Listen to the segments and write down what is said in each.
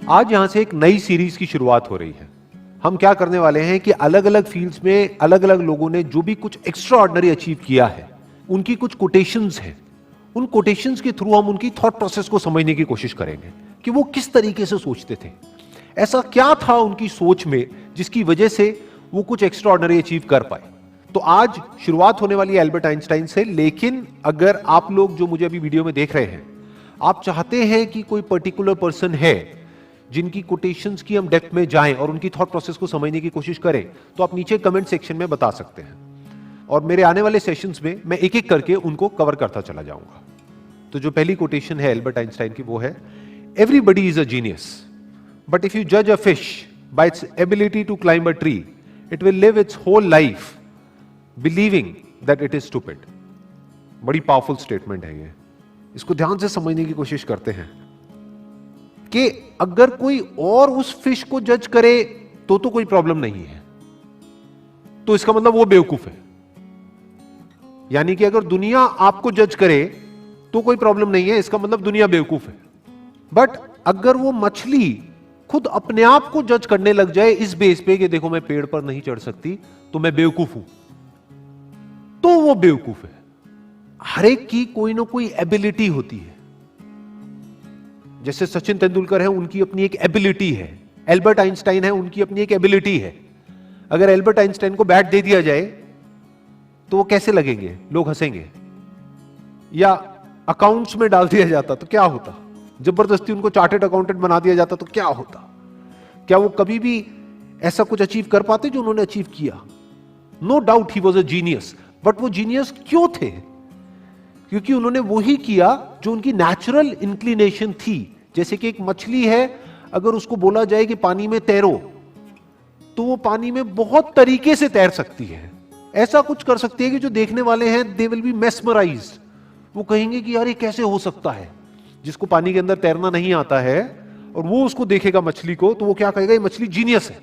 आज यहां से एक नई सीरीज की शुरुआत हो रही है। हम क्या करने वाले हैं कि अलग अलग फील्ड्स में अलग अलग लोगों ने जो भी कुछ एक्स्ट्रा ऑर्डिनरी अचीव किया है, उनकी कुछ कोटेशंस हैं। उन कोटेशंस के थ्रू हम उनकी थॉट प्रोसेस को समझने की कोशिश करेंगे कि वो किस तरीके से सोचते थे, ऐसा क्या था उनकी सोच में जिसकी वजह से वो कुछ एक्स्ट्रा ऑर्डिनरी अचीव कर पाए। तो आज शुरुआत होने वाली है एल्बर्ट आइंस्टाइन से। लेकिन अगर आप लोग जो मुझे अभी वीडियो में देख रहे हैं, आप चाहते हैं कि कोई पर्टिकुलर पर्सन है जिनकी कोटेशंस की हम डेप्थ में जाएं और उनकी थॉट प्रोसेस को समझने की कोशिश करें, तो आप नीचे कमेंट सेक्शन में बता सकते हैं और मेरे आने वाले सेशंस में मैं एक एक करके उनको कवर करता चला जाऊंगा। तो जो पहली कोटेशन है एल्बर्ट आइंस्टाइन की, वो है everybody is a genius, but if you जज a fish by its ability to climb a tree, it will live its whole life believing that it is stupid. बड़ी पावरफुल स्टेटमेंट है ये, इसको ध्यान से समझने की कोशिश करते हैं कि अगर कोई और उस फिश को जज करे तो कोई प्रॉब्लम नहीं है, तो इसका मतलब वो बेवकूफ है। यानी कि अगर दुनिया आपको जज करे तो कोई प्रॉब्लम नहीं है, इसका मतलब दुनिया बेवकूफ है। बट अगर वो मछली खुद अपने आप को जज करने लग जाए इस बेस पे कि देखो मैं पेड़ पर नहीं चढ़ सकती तो मैं बेवकूफ हूं, तो वो बेवकूफ है। हर एक की कोई ना कोई एबिलिटी होती है। जैसे सचिन तेंदुलकर है, उनकी अपनी एक एबिलिटी है। एल्बर्ट आइंस्टाइन है, उनकी अपनी एक एबिलिटी है। अगर एल्बर्ट आइंस्टाइन को बैट दे दिया जाए तो वो कैसे लगेंगे? लोग हंसेंगे। या अकाउंट्स में डाल दिया जाता तो क्या होता? जबरदस्ती उनको चार्टर्ड अकाउंटेंट बना दिया जाता तो क्या होता? क्या वो कभी भी ऐसा कुछ अचीव कर पाते जो उन्होंने अचीव किया? No doubt he was a genius. But वो जीनियस क्यों थे? क्योंकि उन्होंने वही किया जो उनकी नेचुरल इंक्लिनेशन थी। जैसे कि एक मछली है, अगर उसको बोला जाए कि पानी में तैरो, तो वो पानी में बहुत तरीके से तैर सकती है। ऐसा कुछ कर सकती है कि जो देखने वाले हैं दे विल बी मेस्मराइज्ड। वो कहेंगे कि यार ये कैसे हो सकता है? जिसको पानी के अंदर तैरना नहीं आता है और वो उसको देखेगा मछली को, तो वो क्या कहेगा? ये मछली जीनियस है।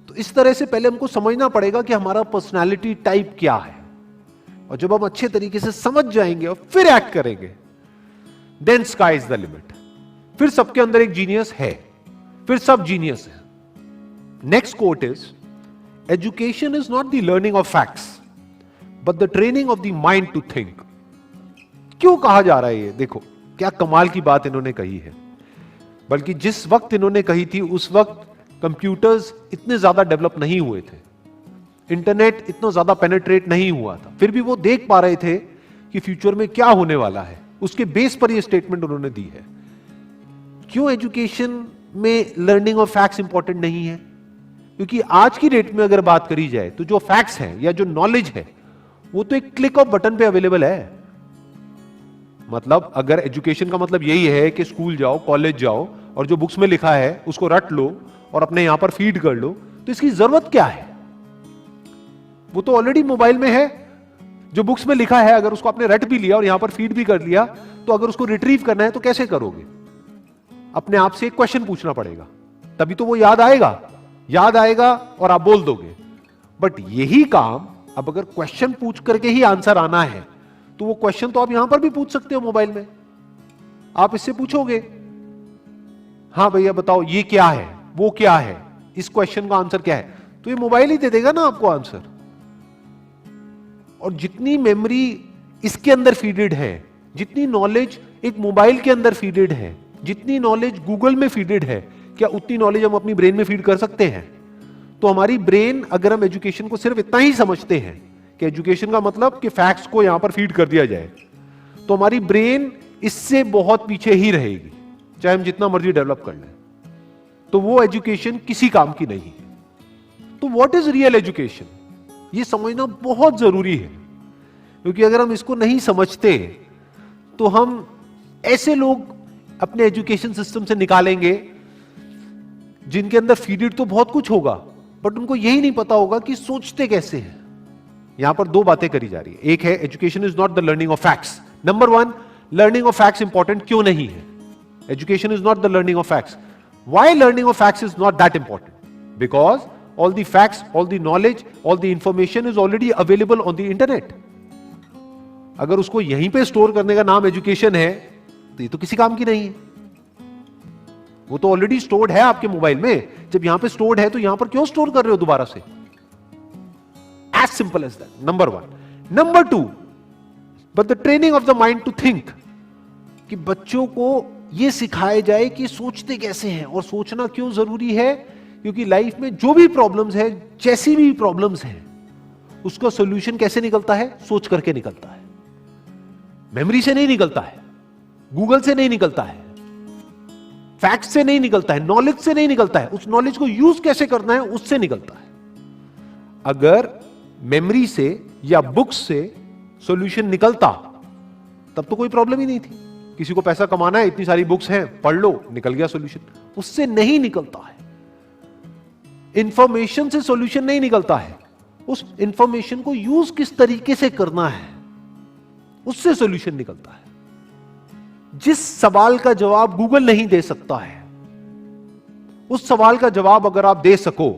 तो इस तरह से पहले हमको समझना पड़ेगा कि हमारा पर्सनालिटी टाइप क्या है, और जब हम अच्छे तरीके से समझ जाएंगे और फिर एक्ट करेंगे, then sky is the limit. फिर सबके अंदर एक जीनियस है, फिर सब जीनियस है। Next quote is education is not the learning of facts but the training of the mind to think. क्यों कहा जा रहा है ये? देखो क्या कमाल की बात इन्होंने कही है। बल्कि जिस वक्त इन्होंने कही थी उस वक्त कंप्यूटर्स इतने ज्यादा डेवलप नहीं हुए थे, इंटरनेट इतना ज्यादा पेनिट्रेट नहीं हुआ था, फिर भी वो देख पा रहे थे कि फ्यूचर में क्या होने वाला है। उसके बेस पर ये स्टेटमेंट उन्होंने दी है। क्यों एजुकेशन में लर्निंग ऑफ फैक्ट्स इंपॉर्टेंट नहीं है? क्योंकि आज की डेट में अगर बात करी जाए तो जो फैक्ट्स हैं या जो नॉलेज है वो तो एक क्लिक ऑफ बटन पे अवेलेबल है। मतलब अगर एजुकेशन का मतलब यही है कि स्कूल जाओ, कॉलेज जाओ और जो बुक्स में लिखा है उसको रट लो और अपने यहां पर फीड कर लो, तो इसकी जरूरत क्या है? वो तो ऑलरेडी मोबाइल में है। जो बुक्स में लिखा है अगर उसको आपने रट भी लिया और यहां पर फीड भी कर लिया, तो अगर उसको रिट्रीव करना है तो कैसे करोगे? अपने आप से एक क्वेश्चन पूछना पड़ेगा, तभी तो वो याद आएगा और आप बोल दोगे। बट यही काम अब अगर क्वेश्चन पूछ करके ही आंसर आना है, तो वो क्वेश्चन तो आप यहां पर भी पूछ सकते हो मोबाइल में। आप इससे पूछोगे, हां भैया बताओ ये क्या है, वो क्या है, इस क्वेश्चन का आंसर क्या है, तो ये मोबाइल ही दे देगा ना आपको आंसर। और जितनी मेमोरी इसके अंदर फीडेड है, जितनी नॉलेज एक मोबाइल के अंदर फीडेड है, जितनी नॉलेज गूगल में फीडेड है, क्या उतनी नॉलेज हम अपनी ब्रेन में फीड कर सकते हैं? तो हमारी ब्रेन, अगर हम एजुकेशन को सिर्फ इतना ही समझते हैं कि एजुकेशन का मतलब कि फैक्ट्स को यहां पर फीड कर दिया जाए, तो हमारी ब्रेन इससे बहुत पीछे ही रहेगी, चाहे हम जितना मर्जी डेवलप कर लें। तो वो एजुकेशन किसी काम की नहीं है। तो व्हाट इज रियल एजुकेशन, ये समझना बहुत जरूरी है। क्योंकि अगर हम इसको नहीं समझते तो हम ऐसे लोग अपने एजुकेशन सिस्टम से निकालेंगे जिनके अंदर फीडेड तो बहुत कुछ होगा, बट उनको यही नहीं पता होगा कि सोचते कैसे हैं। यहां पर दो बातें करी जा रही है। एक है education is not the learning of facts. Number one, learning of facts important क्यों नहीं है? Education is not the learning of facts. Why learning of facts is not that important? Because all the facts, all the knowledge, all the information is already available on the internet. अगर उसको यहीं पे store करने का नाम education है तो ये तो किसी काम की नहीं है, वो तो ऑलरेडी स्टोर्ड है आपके मोबाइल में। जब यहां पे स्टोर्ड है तो यहां पर क्यों स्टोर कर रहे हो दोबारा से? As simple as that, number one. Number two, but the training of the mind to think, कि बच्चों को यह सिखाया जाए कि सोचते कैसे हैं और सोचना क्यों जरूरी है। क्योंकि लाइफ में जो भी प्रॉब्लम्स है, जैसी भी प्रॉब्लम्स हैं, उसका सॉल्यूशन कैसे निकलता है? सोच करके निकलता है। मेमोरी से नहीं निकलता है, गूगल से नहीं निकलता है, फैक्ट से नहीं निकलता है, नॉलेज से नहीं निकलता है। उस नॉलेज को यूज कैसे करना है, उससे निकलता है। अगर मेमोरी से या बुक्स से सॉल्यूशन निकलता तब तो कोई प्रॉब्लम ही नहीं थी। किसी को पैसा कमाना है, इतनी सारी बुक्स हैं, पढ़ लो, निकल गया सॉल्यूशन। उससे नहीं निकलता है। इंफॉर्मेशन से सॉल्यूशन नहीं निकलता है, उस इंफॉर्मेशन को यूज किस तरीके से करना है, उससे सॉल्यूशन निकलता है। जिस सवाल का जवाब गूगल नहीं दे सकता है, उस सवाल का जवाब अगर आप दे सको,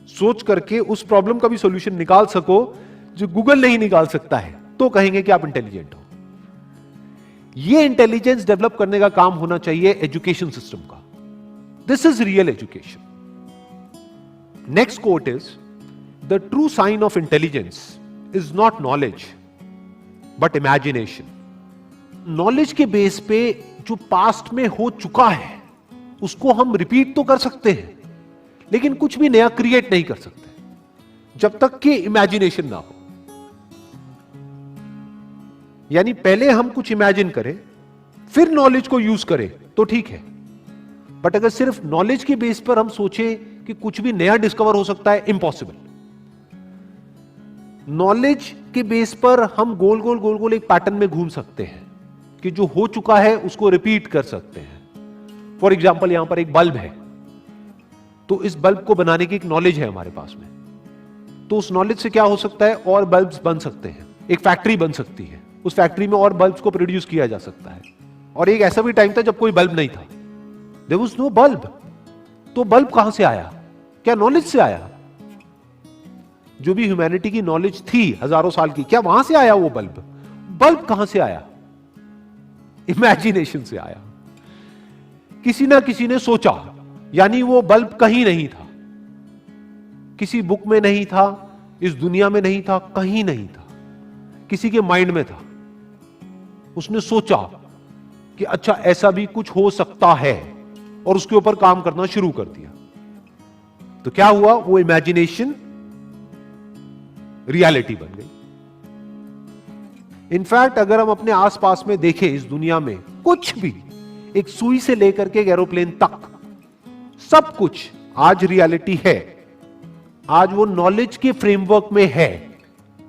सोच करके उस प्रॉब्लम का भी सॉल्यूशन निकाल सको जो गूगल नहीं निकाल सकता है, तो कहेंगे कि आप इंटेलिजेंट हो। यह इंटेलिजेंस डेवलप करने का काम होना चाहिए एजुकेशन सिस्टम का। This is real education. Next quote is, the true sign of intelligence is not knowledge but imagination. Knowledge के बेस पे जो पास्ट में हो चुका है उसको हम रिपीट तो कर सकते हैं, लेकिन कुछ भी नया क्रिएट नहीं कर सकते जब तक कि इमेजिनेशन ना हो। यानी पहले हम कुछ इमेजिन करें, फिर नॉलेज को यूज करें तो ठीक है, बट अगर सिर्फ नॉलेज के बेस पर हम सोचें कि कुछ भी नया डिस्कवर हो सकता है, इम्पॉसिबल। नॉलेज के बेस पर हम गोल गोल गोल गोल एक पैटर्न में घूम सकते हैं कि जो हो चुका है उसको रिपीट कर सकते हैं। फॉर एग्जाम्पल, यहां पर एक बल्ब है, तो इस बल्ब को बनाने की एक नॉलेज है हमारे पास में, तो उस नॉलेज से क्या हो सकता है, और बल्ब्स बन सकते हैं, एक फैक्ट्री बन सकती है, उस फैक्ट्री में और बल्ब्स को प्रोड्यूस किया जा सकता है। और एक ऐसा भी टाइम था जब कोई बल्ब नहीं था, देयर वाज नो बल्ब। तो बल्ब कहां से आया? क्या नॉलेज से आया? जो भी ह्यूमैनिटी की नॉलेज थी हजारों साल की, क्या वहां से आया वो बल्ब? बल्ब कहां से आया? इमेजिनेशन से आया। किसी ना किसी ने सोचा, यानी वो बल्ब कहीं नहीं था, किसी बुक में नहीं था, इस दुनिया में नहीं था, कहीं नहीं था, किसी के माइंड में था। उसने सोचा कि अच्छा ऐसा भी कुछ हो सकता है, और उसके ऊपर काम करना शुरू कर दिया। तो क्या हुआ? वो इमेजिनेशन रियलिटी बन गई। इनफैक्ट अगर हम अपने आसपास में देखें, इस दुनिया में कुछ भी, एक सुई से लेकर के एक एरोप्लेन तक, सब कुछ आज रियलिटी है। आज वो नॉलेज के फ्रेमवर्क में है।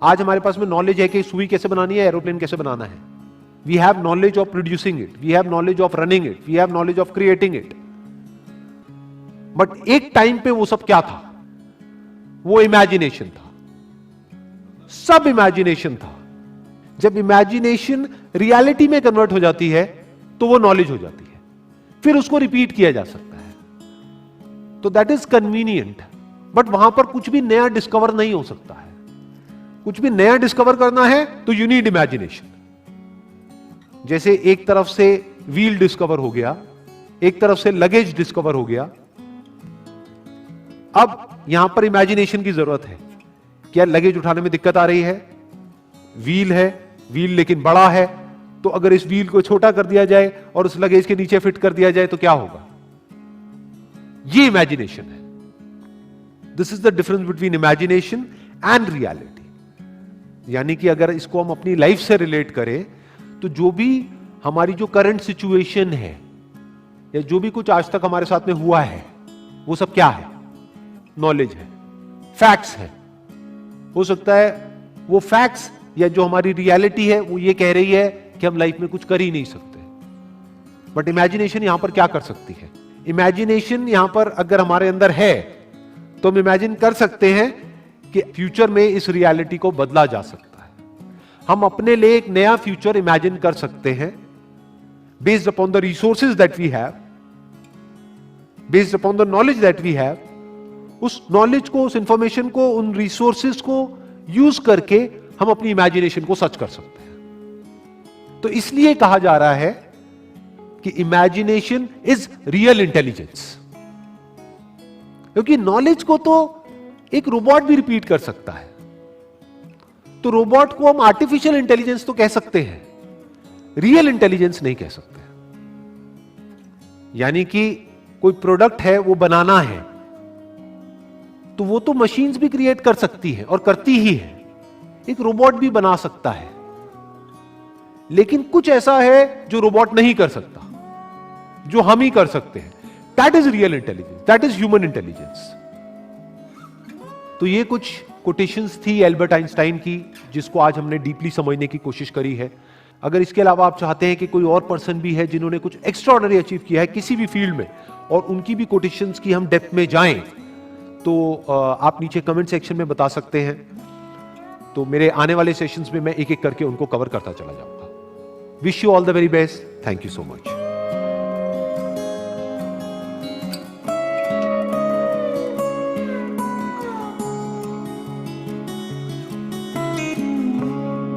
आज हमारे पास में नॉलेज है कि सुई कैसे बनानी है, एरोप्लेन कैसे बनाना है। We have knowledge of producing it, we have knowledge of running it, we have knowledge of creating it. But एक टाइम पे वो सब क्या था? वो इमेजिनेशन था, सब इमेजिनेशन था। जब इमेजिनेशन रियलिटी में कन्वर्ट हो जाती है तो वो नॉलेज हो जाती है, फिर उसको रिपीट किया जा सकता है। तो दैट इज कन्वीनियंट, बट वहां पर कुछ भी नया डिस्कवर नहीं हो सकता है। कुछ भी नया डिस्कवर करना है तो यू नीड इमेजिनेशन। जैसे एक तरफ से व्हील डिस्कवर हो गया, एक तरफ से लगेज डिस्कवर हो गया, अब यहां पर इमेजिनेशन की जरूरत है। क्या लगेज उठाने में दिक्कत आ रही है? व्हील है, व्हील लेकिन बड़ा है, तो अगर इस व्हील को छोटा कर दिया जाए और उस लगेज के नीचे फिट कर दिया जाए तो क्या होगा? ये इमेजिनेशन है। This is the difference between imagination and reality. यानी कि अगर इसको हम अपनी लाइफ से रिलेट करें तो जो भी हमारी जो करंट सिचुएशन है या जो भी कुछ आज तक हमारे साथ में हुआ है, वो सब क्या है? नॉलेज है, फैक्ट्स है। हो सकता है वो फैक्ट्स या जो हमारी रियलिटी है वो ये कह रही है कि हम लाइफ में कुछ कर ही नहीं सकते, बट इमेजिनेशन यहां पर क्या कर सकती है? इमेजिनेशन यहां पर अगर हमारे अंदर है तो हम इमेजिन कर सकते हैं कि फ्यूचर में इस रियलिटी को बदला जा सकता है। हम अपने लिए एक नया फ्यूचर इमेजिन कर सकते हैं based upon the resources that we have, based upon the knowledge that we have. उस नॉलेज को, उस इंफॉर्मेशन को, उन रिसोर्सेज को यूज करके हम अपनी इमेजिनेशन को सच कर सकते हैं। तो इसलिए कहा जा रहा है कि इमेजिनेशन इज रियल इंटेलिजेंस। क्योंकि नॉलेज को तो एक रोबोट भी रिपीट कर सकता है, तो रोबोट को हम आर्टिफिशियल इंटेलिजेंस तो कह सकते हैं, रियल इंटेलिजेंस नहीं कह सकते। यानी कि कोई प्रोडक्ट है वो बनाना है, तो वो तो मशीन्स भी क्रिएट कर सकती है और करती ही है, एक रोबोट भी बना सकता है। लेकिन कुछ ऐसा है जो रोबोट नहीं कर सकता, जो हम ही कर सकते हैं। That is real intelligence, that is human intelligence. तो ये कुछ कोटेशंस थी एल्बर्ट आइंस्टाइन की, जिसको आज हमने डीपली समझने की कोशिश करी है। अगर इसके अलावा आप चाहते हैं कि कोई और पर्सन भी है जिन्होंने कुछ एक्स्ट्राऑर्डिनरी अचीव किया है किसी भी फील्ड में, और उनकी भी कोटेशंस की हम डेप्थ में जाएं, तो आप नीचे कमेंट सेक्शन में बता सकते हैं। तो मेरे आने वाले सेशंस में मैं एक एक करके उनको कवर करता चला जाऊंगा। Wish you all the very best. Thank you so much.